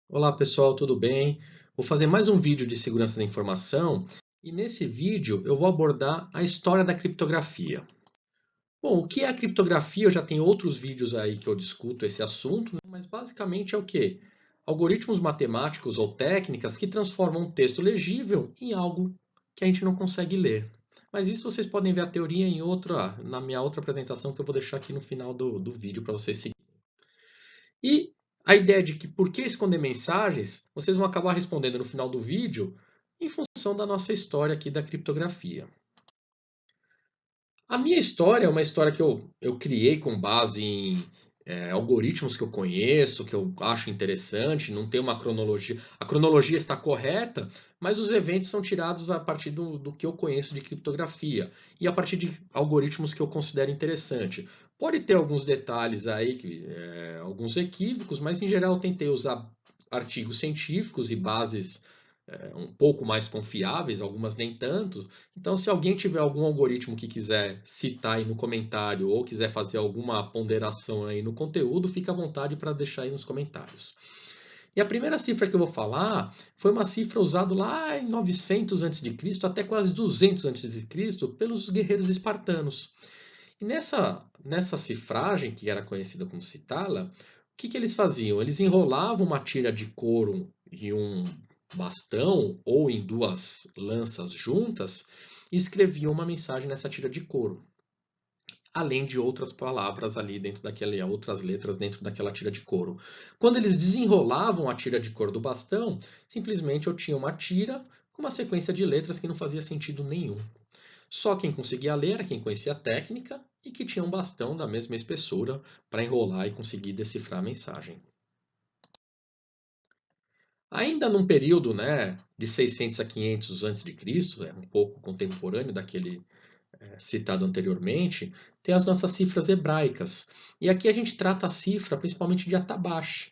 Olá pessoal, tudo bem? Vou fazer mais um vídeo de segurança da informação e nesse vídeo eu vou abordar a história da criptografia. Bom, o que é a criptografia? Eu já tenho outros vídeos aí que eu discuto esse assunto, né? Mas basicamente é o quê? Algoritmos matemáticos ou técnicas que transformam um texto legível em algo que a gente não consegue ler. Mas isso vocês podem ver a teoria na minha outra apresentação que eu vou deixar aqui no final do vídeo para vocês seguirem. E a ideia de que por que esconder mensagens, vocês vão acabar respondendo no final do vídeo em função da nossa história aqui da criptografia. A minha história é uma história que eu criei com base em algoritmos que eu conheço, que eu acho interessante, não tem uma cronologia. A cronologia está correta, mas os eventos são tirados a partir do que eu conheço de criptografia e a partir de algoritmos que eu considero interessante. Pode ter alguns detalhes aí, alguns equívocos, mas em geral eu tentei usar artigos científicos e bases um pouco mais confiáveis, algumas nem tanto. Então, se alguém tiver algum algoritmo que quiser citar aí no comentário ou quiser fazer alguma ponderação aí no conteúdo, fica à vontade para deixar aí nos comentários. E a primeira cifra que eu vou falar foi uma cifra usada lá em 900 a.C. até quase 200 a.C. pelos guerreiros espartanos. E nessa cifragem, que era conhecida como citala, o que eles faziam? Eles enrolavam uma tira de couro em um bastão ou em duas lanças juntas e escreviam uma mensagem nessa tira de couro, além de outras palavras ali dentro daquela, outras letras dentro daquela tira de couro. Quando eles desenrolavam a tira de couro do bastão, simplesmente eu tinha uma tira com uma sequência de letras que não fazia sentido nenhum. Só quem conseguia ler era quem conhecia a técnica e que tinha um bastão da mesma espessura para enrolar e conseguir decifrar a mensagem. Ainda num período, né, de 600 a 500 a.C., um pouco contemporâneo daquele citado anteriormente, tem as nossas cifras hebraicas. E aqui a gente trata a cifra principalmente de Atabash,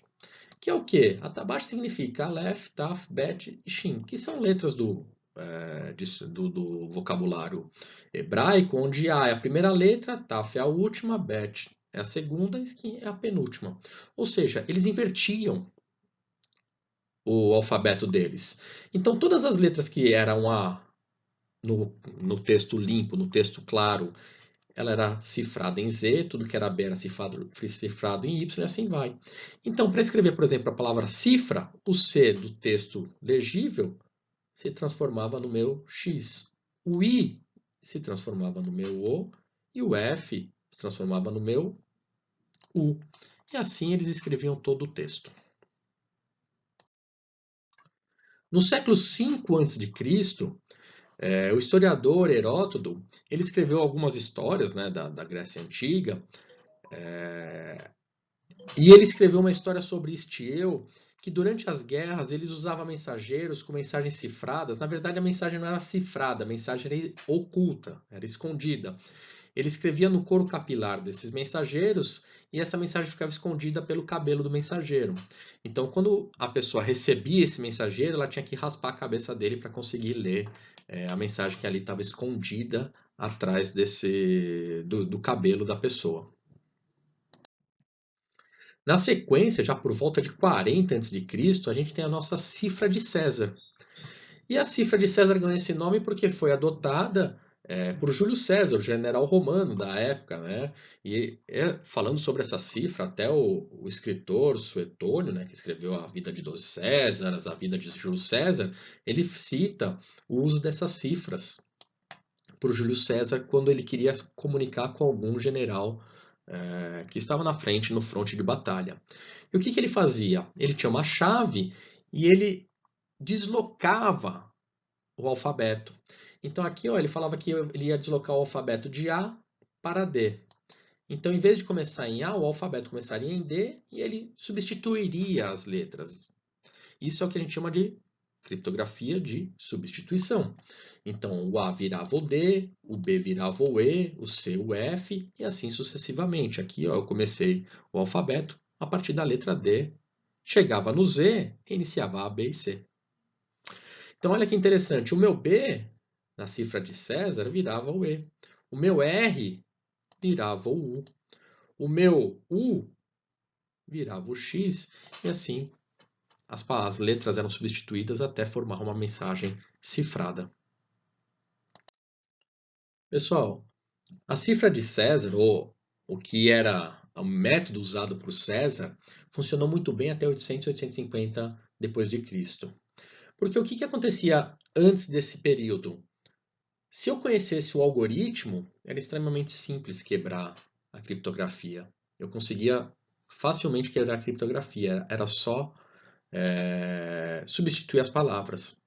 que é o quê? Atabash significa Aleph, Taf, Bet e Shin, que são letras do vocabulário hebraico, onde A é a primeira letra, Taf é a última, Bet é a segunda e Shin é a penúltima. Ou seja, eles invertiam o alfabeto deles. Então, todas as letras que eram A no texto limpo, no texto claro, ela era cifrada em Z, tudo que era B era cifrado em Y e assim vai. Então, para escrever, por exemplo, a palavra cifra, o C do texto legível se transformava no meu X. O I se transformava no meu O e o F se transformava no meu U. E assim eles escreviam todo o texto. No século V a.C., o historiador Heródoto ele escreveu algumas histórias, né, da Grécia Antiga. E ele escreveu uma história sobre Estieu, que durante as guerras eles usavam mensageiros com mensagens cifradas. Na verdade, a mensagem não era cifrada, a mensagem era oculta, era escondida. Ele escrevia no couro capilar desses mensageiros e essa mensagem ficava escondida pelo cabelo do mensageiro. Então, quando a pessoa recebia esse mensageiro, ela tinha que raspar a cabeça dele para conseguir ler a mensagem que ali estava escondida atrás do cabelo da pessoa. Na sequência, já por volta de 40 a.C., a gente tem a nossa cifra de César. E a cifra de César ganhou esse nome porque foi adotada por Júlio César, o general romano da época, né? E falando sobre essa cifra, até o escritor Suetônio, né, que escreveu a vida de 12 Césares, a vida de Júlio César, ele cita o uso dessas cifras por Júlio César quando ele queria comunicar com algum general que estava na frente, no fronte de batalha. E o que ele fazia? Ele tinha uma chave e ele deslocava o alfabeto. Então aqui ó, ele falava que ele ia deslocar o alfabeto de A para D. Então, em vez de começar em A, o alfabeto começaria em D e ele substituiria as letras. Isso é o que a gente chama de criptografia de substituição. Então, o A virava o D, o B virava o E, o C o F e assim sucessivamente. Aqui ó, eu comecei o alfabeto a partir da letra D, chegava no Z e iniciava A, B e C. Então, olha que interessante. O meu B, na cifra de César, virava o E. O meu R virava o U. O meu U virava o X e assim as letras eram substituídas até formar uma mensagem cifrada. Pessoal, a cifra de César, ou o que era o método usado por César, funcionou muito bem até 800 e 850 depois de Cristo. Porque o que acontecia antes desse período? Se eu conhecesse o algoritmo, era extremamente simples quebrar a criptografia. Eu conseguia facilmente quebrar a criptografia, era só substituir as palavras.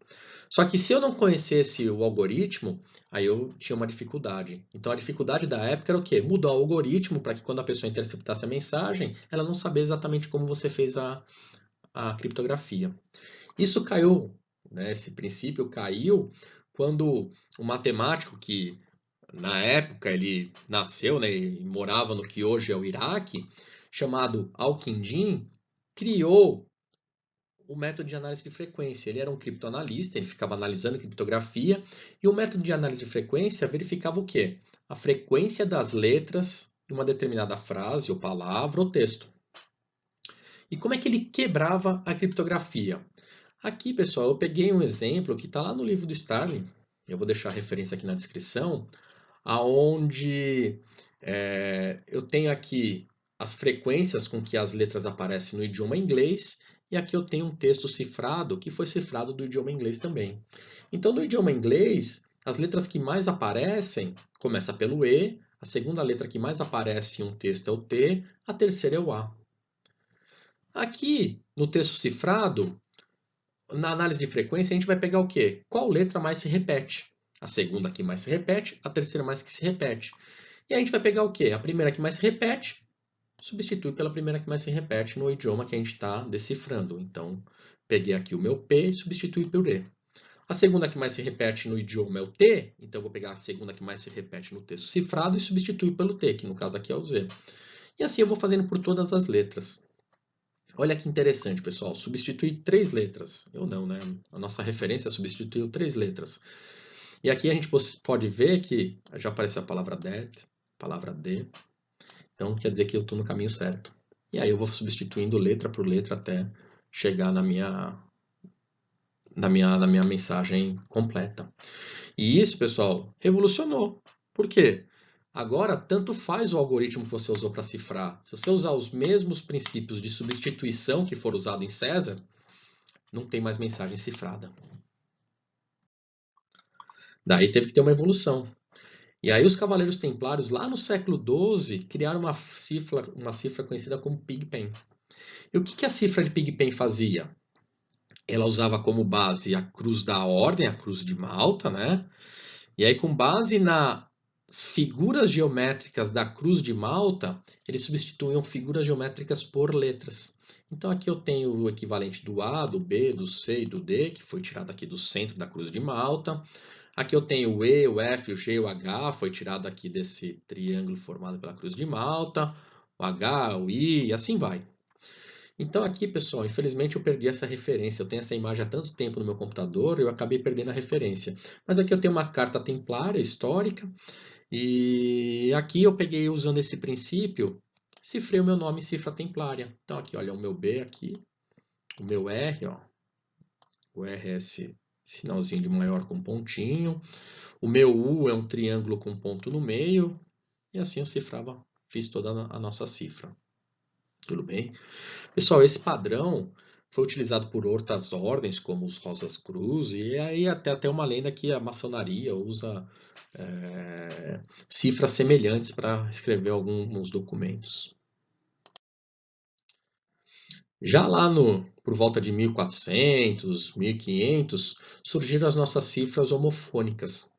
Só que se eu não conhecesse o algoritmo, aí eu tinha uma dificuldade. Então a dificuldade da época era o quê? Mudar o algoritmo para que quando a pessoa interceptasse a mensagem, ela não sabia exatamente como você fez a criptografia. Isso caiu, né, esse princípio caiu quando o matemático que na época ele nasceu, né, e morava no que hoje é o Iraque, chamado Al-Kindi, criou o método de análise de frequência. Ele era um criptoanalista, ele ficava analisando criptografia, e o método de análise de frequência verificava o quê? A frequência das letras de uma determinada frase, ou palavra, ou texto. E como é que ele quebrava a criptografia? Aqui, pessoal, eu peguei um exemplo que está lá no livro do Starling, eu vou deixar a referência aqui na descrição, aonde eu tenho aqui as frequências com que as letras aparecem no idioma inglês, e aqui eu tenho um texto cifrado que foi cifrado do idioma inglês também. Então, no idioma inglês, as letras que mais aparecem começa pelo E, a segunda letra que mais aparece em um texto é o T, a terceira é o A. Aqui, no texto cifrado, na análise de frequência, a gente vai pegar o quê? Qual letra mais se repete? A segunda que mais se repete, a terceira mais que se repete. E a gente vai pegar o quê? A primeira que mais se repete, substitui pela primeira que mais se repete no idioma que a gente está decifrando. Então, peguei aqui o meu P e substituí por E. A segunda que mais se repete no idioma é o T, então eu vou pegar a segunda que mais se repete no texto cifrado e substituir pelo T, que no caso aqui é o Z. E assim eu vou fazendo por todas as letras. Olha que interessante, pessoal. Substituir 3 letras. Eu não, né? A nossa referência substituiu 3 letras. E aqui a gente pode ver que já apareceu a palavra that, palavra de. Então quer dizer que eu estou no caminho certo. E aí eu vou substituindo letra por letra até chegar na minha mensagem completa. E isso, pessoal, revolucionou. Por quê? Agora, tanto faz o algoritmo que você usou para cifrar. Se você usar os mesmos princípios de substituição que foram usados em César, não tem mais mensagem cifrada. Daí teve que ter uma evolução. E aí os Cavaleiros Templários, lá no século XII, criaram uma cifra conhecida como Pigpen. E o que a cifra de Pigpen fazia? Ela usava como base a cruz da ordem, a cruz de Malta, né? E aí, com base nas figuras geométricas da cruz de Malta, eles substituíam figuras geométricas por letras. Então, aqui eu tenho o equivalente do A, do B, do C e do D, que foi tirado aqui do centro da cruz de Malta. Aqui eu tenho o E, o F, o G e o H, foi tirado aqui desse triângulo formado pela cruz de Malta. O H, o I, e assim vai. Então aqui, pessoal, infelizmente eu perdi essa referência. Eu tenho essa imagem há tanto tempo no meu computador, eu acabei perdendo a referência. Mas aqui eu tenho uma carta templária histórica, e aqui eu peguei usando esse princípio, cifrei o meu nome em cifra templária. Então aqui, olha, o meu B aqui, o meu R, ó, o R é esse sinalzinho de maior com pontinho, o meu U é um triângulo com ponto no meio, e assim eu cifrava, fiz toda a nossa cifra. Tudo bem? Pessoal, esse padrão foi utilizado por outras ordens, como os Rosas Cruz, e aí até uma lenda que a maçonaria usa cifras semelhantes para escrever alguns documentos. Já lá por volta de 1400, 1500, surgiram as nossas cifras homofônicas.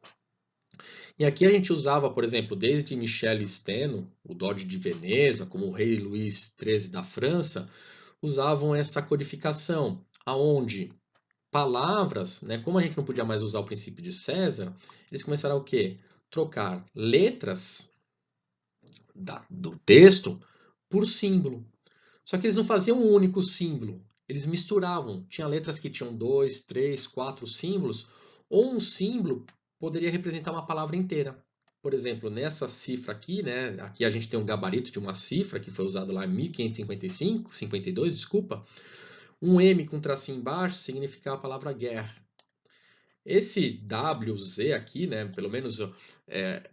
E aqui a gente usava, por exemplo, desde Michel Steno, o Doge de Veneza, como o rei Luís XIII da França, usavam essa codificação, aonde palavras, né, como a gente não podia mais usar o princípio de César, eles começaram a o quê? Trocar letras do texto por símbolo. Só que eles não faziam um único símbolo, eles misturavam. Tinha letras que tinham 2, 3, 4 símbolos, ou um símbolo poderia representar uma palavra inteira. Por exemplo, nessa cifra aqui, né, aqui a gente tem um gabarito de uma cifra que foi usada lá em 1555, 52, desculpa. Um M com tracinho embaixo significava a palavra guerra. Esse WZ aqui, né, pelo menos é,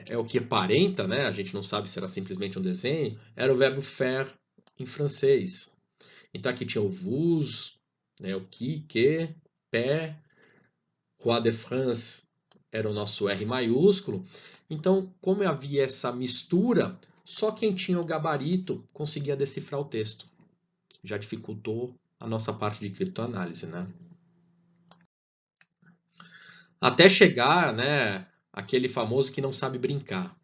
é o que aparenta, né, a gente não sabe se era simplesmente um desenho, era o verbo faire em francês. Então aqui tinha o vous, né, o qui, que, pé, Roi de France era o nosso R maiúsculo. Então, como havia essa mistura, só quem tinha o gabarito conseguia decifrar o texto. Já dificultou a nossa parte de criptoanálise, né? Até chegar, né, aquele famoso que não sabe brincar.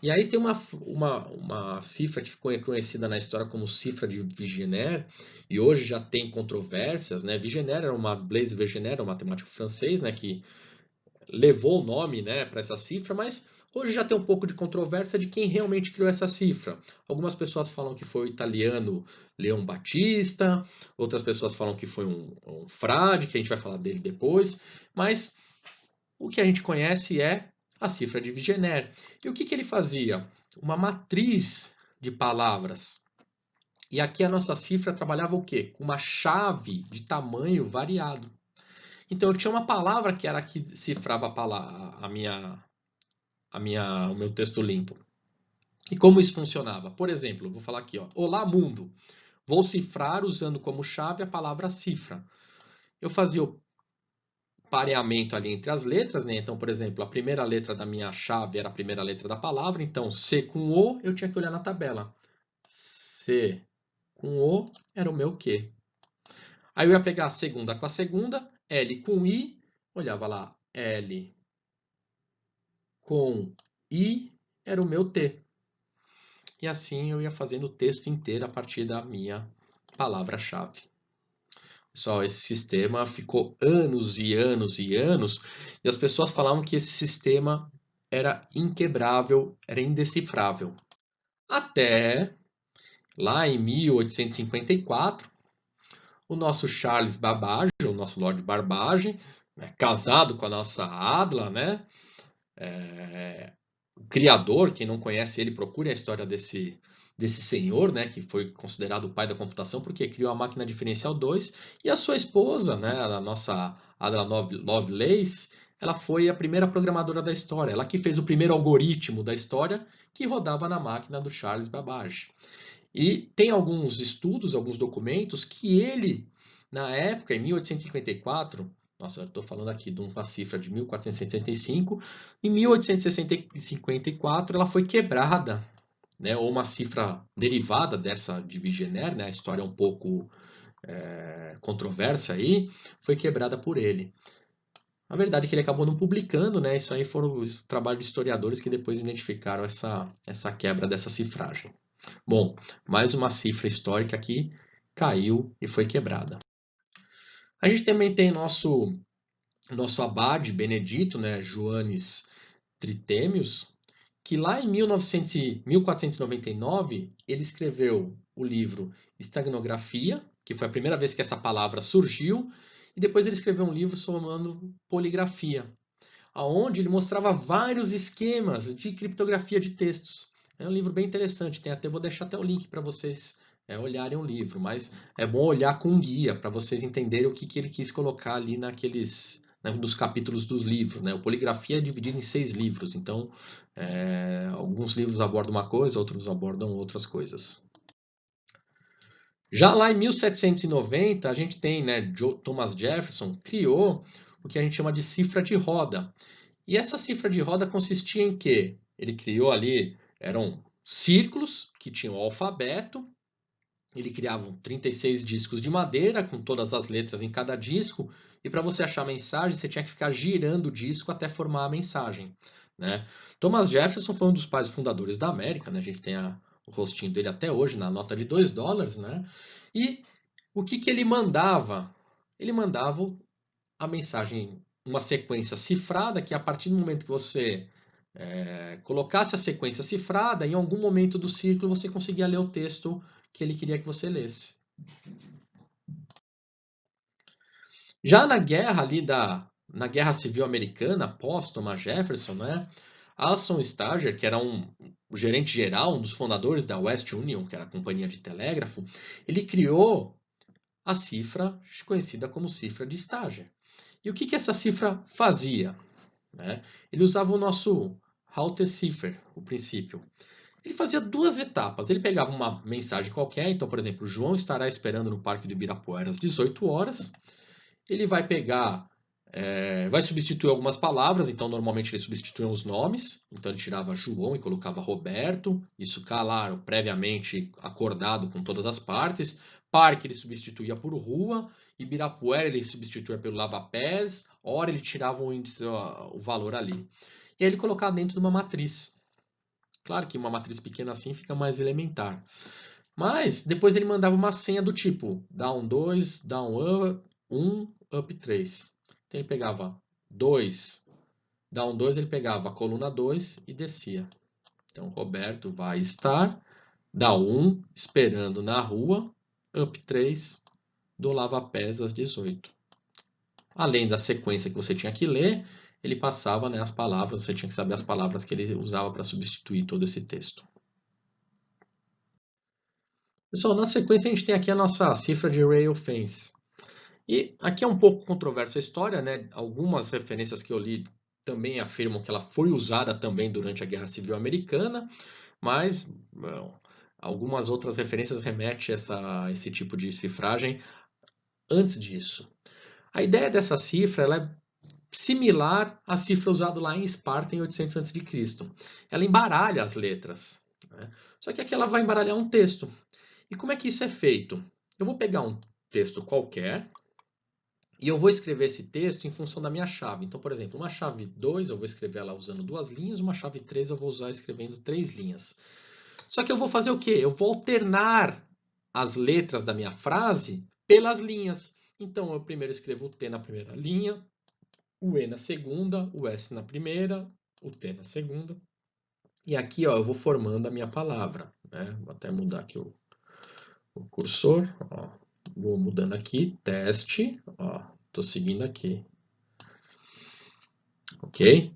E aí tem uma cifra que ficou conhecida na história como cifra de Vigenère, e hoje já tem controvérsias, né? Vigenère era Blaise Vigenère, um matemático francês, né, que levou o nome, né, para essa cifra, mas hoje já tem um pouco de controvérsia de quem realmente criou essa cifra. Algumas pessoas falam que foi o italiano Leon Battista, outras pessoas falam que foi um frade, que a gente vai falar dele depois, mas o que a gente conhece é a cifra de Vigenère. E o que, que ele fazia? Uma matriz de palavras. E aqui a nossa cifra trabalhava o quê? Com uma chave de tamanho variado. Então eu tinha uma palavra que era a que cifrava o meu texto limpo. E como isso funcionava? Por exemplo, eu vou falar aqui, ó, Olá mundo. Vou cifrar usando como chave a palavra cifra. Eu fazia o pareamento ali entre as letras, né? Então, por exemplo, a primeira letra da minha chave era a primeira letra da palavra, então C com O, eu tinha que olhar na tabela. C com O era o meu Q. Aí eu ia pegar a segunda com a segunda, L com I, olhava lá, L com I era o meu T. E assim eu ia fazendo o texto inteiro a partir da minha palavra-chave. Pessoal, esse sistema ficou anos e anos e anos, e as pessoas falavam que esse sistema era inquebrável, era indecifrável. Até lá em 1854, o nosso Charles Babbage, o nosso Lord Babbage, né, casado com a nossa Adla, né? O criador, quem não conhece ele, procure a história desse senhor, né, que foi considerado o pai da computação, porque criou a máquina diferencial 2, e a sua esposa, né, a nossa Ada Lovelace, ela foi a primeira programadora da história, ela que fez o primeiro algoritmo da história que rodava na máquina do Charles Babbage. E tem alguns estudos, alguns documentos que ele, na época, em 1854, nossa, eu estou falando aqui de uma cifra de 1465, em 1854 ela foi quebrada, né, ou uma cifra derivada dessa de Vigenère, né, a história é um pouco controversa aí, foi quebrada por ele. A verdade é que ele acabou não publicando, né, isso aí foram o trabalho de historiadores que depois identificaram essa quebra dessa cifragem. Bom, mais uma cifra histórica aqui caiu e foi quebrada. A gente também tem nosso abade Benedito, né, Joanes Tritemius, que lá em 1499 ele escreveu o livro Estagnografia, que foi a primeira vez que essa palavra surgiu, e depois ele escreveu um livro chamado Poligrafia, aonde ele mostrava vários esquemas de criptografia de textos. É um livro bem interessante, vou deixar até o link para vocês olharem o livro, mas é bom olhar com um guia para vocês entenderem o que ele quis colocar ali nos capítulos dos livros. Né? O Poligrafia é dividido em 6 livros, então alguns livros abordam uma coisa, outros abordam outras coisas. Já lá em 1790, a gente tem, né, Thomas Jefferson criou o que a gente chama de cifra de roda. E essa cifra de roda consistia em quê? Ele criou ali, eram círculos que tinham o alfabeto, ele criava 36 discos de madeira com todas as letras em cada disco, e para você achar a mensagem, você tinha que ficar girando o disco até formar a mensagem. Né? Thomas Jefferson foi um dos pais fundadores da América, né? A gente tem o rostinho dele até hoje na nota de $2, né? E o que ele mandava? Ele mandava a mensagem, uma sequência cifrada, que a partir do momento que você colocasse a sequência cifrada, em algum momento do círculo você conseguia ler o texto que ele queria que você lesse. Já na guerra na Guerra Civil Americana, pós Thomas Jefferson, né, Alson Stager, que era o gerente geral, um dos fundadores da West Union, que era a companhia de telégrafo, ele criou a cifra conhecida como cifra de Stager. E o que essa cifra fazia? Né? Ele usava o nosso Hauptziffer, o princípio. Ele fazia duas etapas. Ele pegava uma mensagem qualquer, então, por exemplo, João estará esperando no Parque do Ibirapuera às 18 horas. Ele vai pegar, vai substituir algumas palavras, então normalmente ele substituía os nomes, então ele tirava João e colocava Roberto, isso claro, previamente acordado com todas as partes. Parque ele substituía por rua, Ibirapuera ele substituía pelo Lava-Pés, hora ele tirava o índice, o valor ali. E aí ele colocava dentro de uma matriz. Claro que uma matriz pequena assim fica mais elementar. Mas depois ele mandava uma senha do tipo down 2, down 1, up 3. Então ele pegava 2, down 2, ele pegava a coluna 2 e descia. Então Roberto vai estar down 1 esperando na rua, up 3 do Lava-Pés às 18. Além da sequência que você tinha que ler, ele passava, né, as palavras, você tinha que saber as palavras que ele usava para substituir todo esse texto. Pessoal, na sequência a gente tem aqui a nossa cifra de rail fence. E aqui é um pouco controversa a história, né? Algumas referências que eu li também afirmam que ela foi usada também durante a Guerra Civil Americana, mas algumas outras referências remetem a esse tipo de cifragem antes disso. A ideia dessa cifra ela é similar à cifra usada lá em Esparta em 800 a.C. Ela embaralha as letras, né? Só que aqui ela vai embaralhar um texto. E como é que isso é feito? Eu vou pegar um texto qualquer e eu vou escrever esse texto em função da minha chave. Então, por exemplo, uma chave 2 eu vou escrever ela usando 2 linhas, uma chave 3 eu vou usar escrevendo 3 linhas. Só que eu vou fazer o quê? Eu vou alternar as letras da minha frase pelas linhas. Então, eu primeiro escrevo o T na primeira linha, o E na segunda, o S na primeira, o T na segunda. E aqui ó, eu vou formando a minha palavra. Né? Vou até mudar aqui o cursor. Ó. Vou mudando aqui, teste. Estou seguindo aqui. Ok?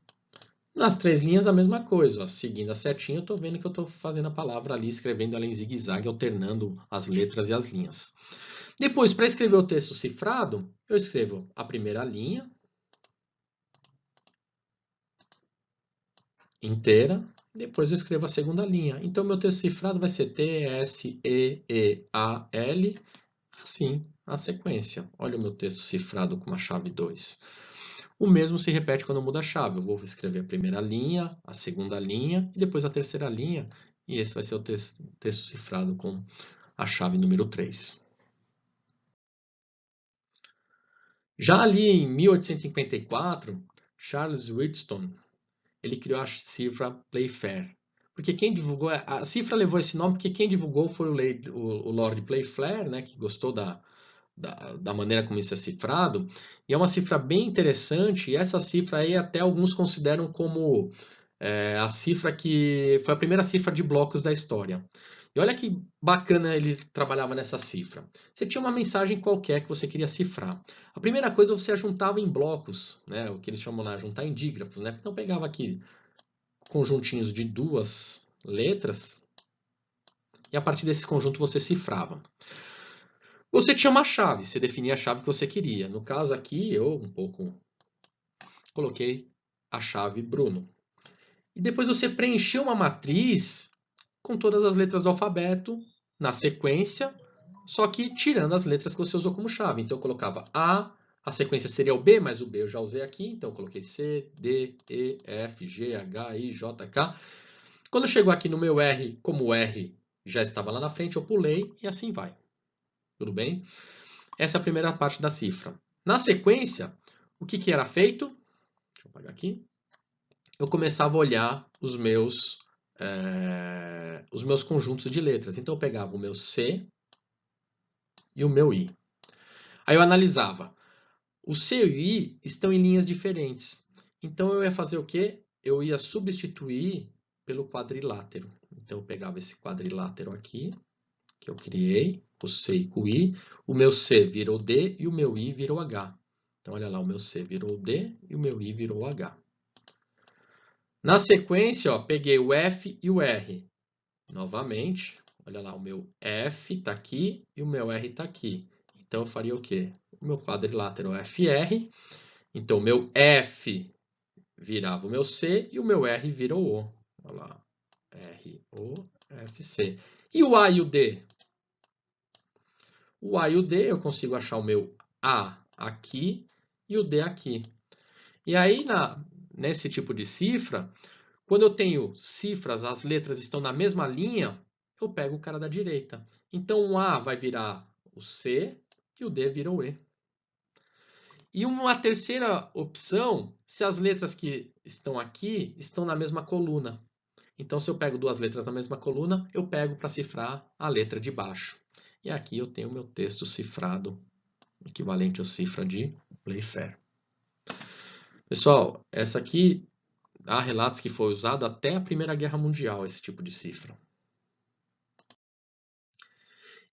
Nas 3 linhas a mesma coisa. Ó. Seguindo a setinha, eu estou vendo que eu estou fazendo a palavra ali, escrevendo ela em zigue-zague, alternando as letras e as linhas. Depois, para escrever o texto cifrado, eu escrevo a primeira linha inteira, depois eu escrevo a segunda linha. Então, meu texto cifrado vai ser T, S, E, E, A, L, assim a sequência. Olha o meu texto cifrado com a chave 2. O mesmo se repete quando eu mudo a chave. Eu vou escrever a primeira linha, a segunda linha e depois a terceira linha. E esse vai ser o texto cifrado com a chave número 3. Já ali em 1854, Charles Wheatstone ele criou a cifra Playfair. Porque quem divulgou, a cifra levou esse nome porque quem divulgou foi o Lord Playfair, né, que gostou da maneira como isso é cifrado. E é uma cifra bem interessante, e essa cifra aí até alguns consideram como a cifra que foi a primeira cifra de blocos da história. E olha que bacana ele trabalhava nessa cifra. Você tinha uma mensagem qualquer que você queria cifrar. A primeira coisa você juntava em blocos, né? O que eles chamam lá, juntar em dígrafos, né? Então pegava aqui conjuntinhos de 2 letras e a partir desse conjunto você cifrava. Você tinha uma chave, você definia a chave que você queria. No caso aqui, eu um pouco coloquei a chave Bruno. E depois você preencheu uma matriz com todas as letras do alfabeto na sequência, só que tirando as letras que você usou como chave. Então eu colocava a sequência seria o B, mas o B eu já usei aqui, então eu coloquei C, D, E, F, G, H, I, J, K. Quando chegou aqui no meu R, como o R já estava lá na frente, eu pulei e assim vai. Tudo bem? Essa é a primeira parte da cifra. Na sequência, o que era feito? Deixa eu apagar aqui. Eu começava a olhar os meus conjuntos de letras. Então eu pegava o meu C e o meu I. Aí eu analisava. O C e o I estão em linhas diferentes. Então eu ia fazer o quê? Eu ia substituir pelo quadrilátero. Então eu pegava esse quadrilátero aqui, que eu criei, o C com o I. O meu C virou D e o meu I virou H. Então olha lá, o meu C virou D e o meu I virou H. Na sequência, ó, peguei o F e o R. Novamente, olha lá, o meu F está aqui e o meu R está aqui. então eu faria o quê? O meu quadrilátero FR, então o meu F virava o meu C e o meu R vira o O. Olha lá, R, O, F, C. E o A e o D? O A e o D eu consigo achar o meu A aqui e o D aqui. E aí, nesse tipo de cifra, quando eu tenho cifras, as letras estão na mesma linha, eu pego o cara da direita. Então, o A vai virar o C e o D vira o E. E uma terceira opção, se as letras que estão aqui estão na mesma coluna. Então, se eu pego duas letras na mesma coluna, eu pego para cifrar a letra de baixo. E aqui eu tenho o meu texto cifrado, equivalente ao cifra de Playfair. Pessoal, essa aqui, há relatos que foi usado até a Primeira Guerra Mundial, esse tipo de cifra.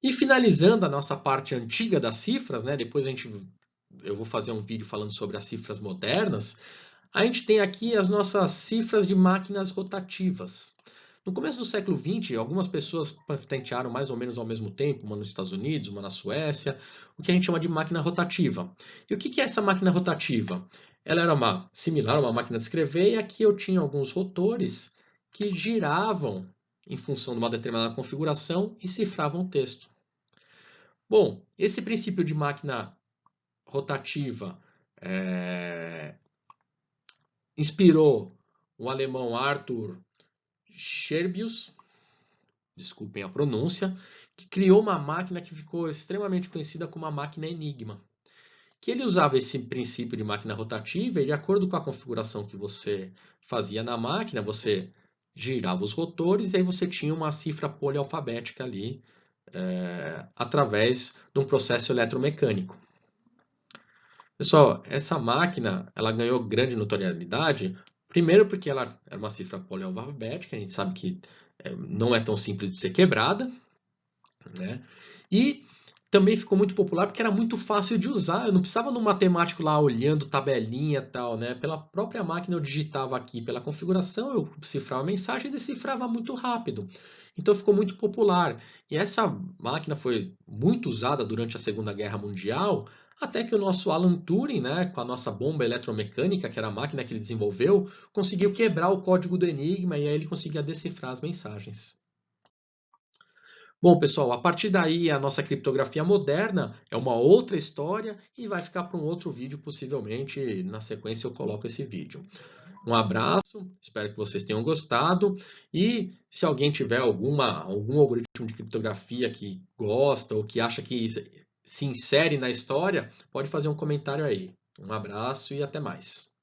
E finalizando a nossa parte antiga das cifras, né? Depois eu vou fazer um vídeo falando sobre as cifras modernas. A gente tem aqui as nossas cifras de máquinas rotativas. No começo do século XX, algumas pessoas patentearam mais ou menos ao mesmo tempo, uma nos Estados Unidos, uma na Suécia, o que a gente chama de máquina rotativa. E o que é essa máquina rotativa? Ela era similar a uma máquina de escrever, e aqui eu tinha alguns rotores que giravam em função de uma determinada configuração e cifravam o texto. Bom, esse princípio de máquina rotativa inspirou o alemão Arthur Scherbius, desculpem a pronúncia, que criou uma máquina que ficou extremamente conhecida como a máquina Enigma. Que ele usava esse princípio de máquina rotativa e, de acordo com a configuração que você fazia na máquina, você girava os rotores e aí você tinha uma cifra polialfabética ali através de um processo eletromecânico. Pessoal, essa máquina ela ganhou grande notoriedade, primeiro porque ela era uma cifra polialfabética, a gente sabe que não é tão simples de ser quebrada, né? E também ficou muito popular porque era muito fácil de usar, eu não precisava de um matemático lá olhando tabelinha e tal, né? Pela própria máquina eu digitava aqui pela configuração, eu cifrava a mensagem e decifrava muito rápido. Então ficou muito popular. E essa máquina foi muito usada durante a Segunda Guerra Mundial, até que o nosso Alan Turing, né, com a nossa bomba eletromecânica, que era a máquina que ele desenvolveu, conseguiu quebrar o código do Enigma e aí ele conseguia decifrar as mensagens. Bom, pessoal, a partir daí a nossa criptografia moderna é uma outra história e vai ficar para um outro vídeo, possivelmente. Na sequência eu coloco esse vídeo. Um abraço, espero que vocês tenham gostado. E se alguém tiver algum algoritmo de criptografia que gosta ou que acha que se insere na história, pode fazer um comentário aí. Um abraço e até mais.